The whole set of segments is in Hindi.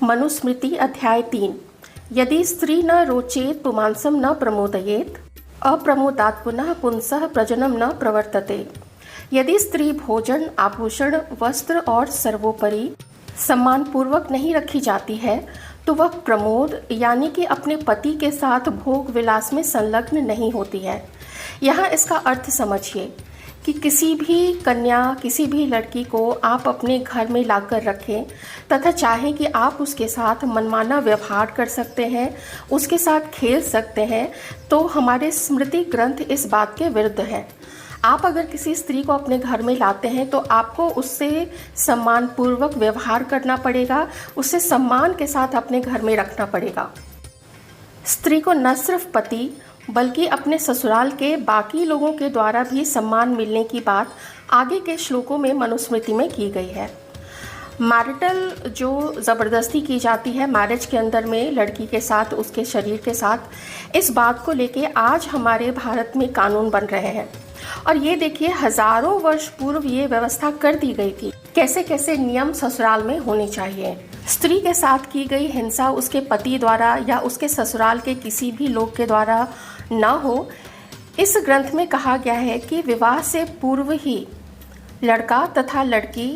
मनुस्मृति अध्याय 3। यदि स्त्री न रोचेत पुमांसम न प्रमोदयेत अप्रमोदात् पुनः पुंसः प्रजनम न प्रवर्तते। यदि स्त्री भोजन, आभूषण, वस्त्र और सर्वोपरि सम्मानपूर्वक नहीं रखी जाती है तो वह प्रमोद यानी कि अपने पति के साथ भोग विलास में संलग्न नहीं होती है। यहाँ इसका अर्थ समझिए कि किसी भी कन्या, किसी भी लड़की को आप अपने घर में लाकर रखें तथा चाहें कि आप उसके साथ मनमाना व्यवहार कर सकते हैं, उसके साथ खेल सकते हैं, तो हमारे स्मृति ग्रंथ इस बात के विरुद्ध है। आप अगर किसी स्त्री को अपने घर में लाते हैं तो आपको उससे सम्मानपूर्वक व्यवहार करना पड़ेगा, उससे सम्मान के साथ अपने घर में रखना पड़ेगा। स्त्री को न सिर्फ पति बल्कि अपने ससुराल के बाकी लोगों के द्वारा भी सम्मान मिलने की बात आगे के श्लोकों में मनुस्मृति में की गई है। मैरिटल जो ज़बरदस्ती की जाती है मैरिज के अंदर में लड़की के साथ, उसके शरीर के साथ, इस बात को लेके आज हमारे भारत में कानून बन रहे हैं। और ये देखिए, हजारों वर्ष पूर्व ये व्यवस्था कर दी गई थी कैसे कैसे नियम ससुराल में होने चाहिए। स्त्री के साथ की गई हिंसा उसके पति द्वारा या उसके ससुराल के किसी भी लोग के द्वारा न हो, इस ग्रंथ में कहा गया है कि विवाह से पूर्व ही लड़का तथा लड़की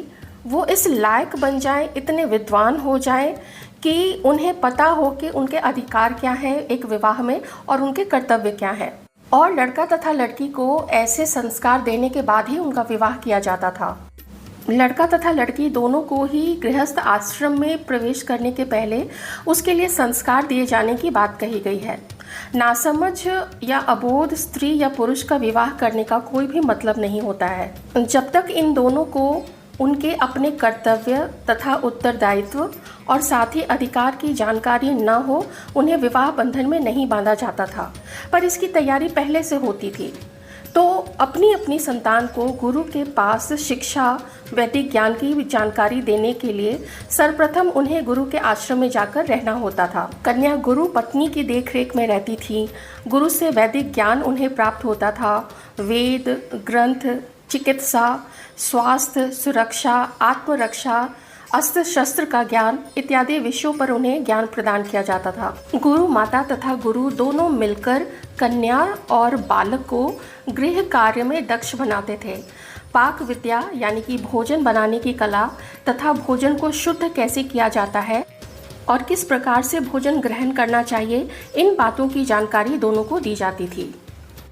वो इस लायक बन जाएं, इतने विद्वान हो जाएं कि उन्हें पता हो कि उनके अधिकार क्या हैं एक विवाह में और उनके कर्तव्य क्या हैं। और लड़का तथा लड़की को ऐसे संस्कार देने के बाद ही उनका विवाह किया जाता था। लड़का तथा लड़की दोनों को ही गृहस्थ आश्रम में प्रवेश करने के पहले उसके लिए संस्कार दिए जाने की बात कही गई है। नासमझ या अबोध स्त्री या पुरुष का विवाह करने का कोई भी मतलब नहीं होता है जब तक इन दोनों को उनके अपने कर्तव्य तथा उत्तरदायित्व और साथ ही अधिकार की जानकारी न हो, उन्हें विवाह बंधन में नहीं बांधा जाता था। पर इसकी तैयारी पहले से होती थी। तो अपनी अपनी संतान को गुरु के पास शिक्षा, वैदिक ज्ञान की जानकारी देने के लिए सर्वप्रथम उन्हें गुरु के आश्रम में जाकर रहना होता था। कन्या गुरु पत्नी की देखरेख में रहती थी। गुरु से वैदिक ज्ञान उन्हें प्राप्त होता था। वेद, ग्रंथ, चिकित्सा, स्वास्थ्य, सुरक्षा, आत्मरक्षा, अस्त्र शस्त्र का ज्ञान इत्यादि विषयों पर उन्हें ज्ञान प्रदान किया जाता था। गुरु माता तथा गुरु दोनों मिलकर कन्या और बालक को गृह कार्य में दक्ष बनाते थे। पाक विद्या यानी कि भोजन बनाने की कला तथा भोजन को शुद्ध कैसे किया जाता है और किस प्रकार से भोजन ग्रहण करना चाहिए, इन बातों की जानकारी दोनों को दी जाती थी।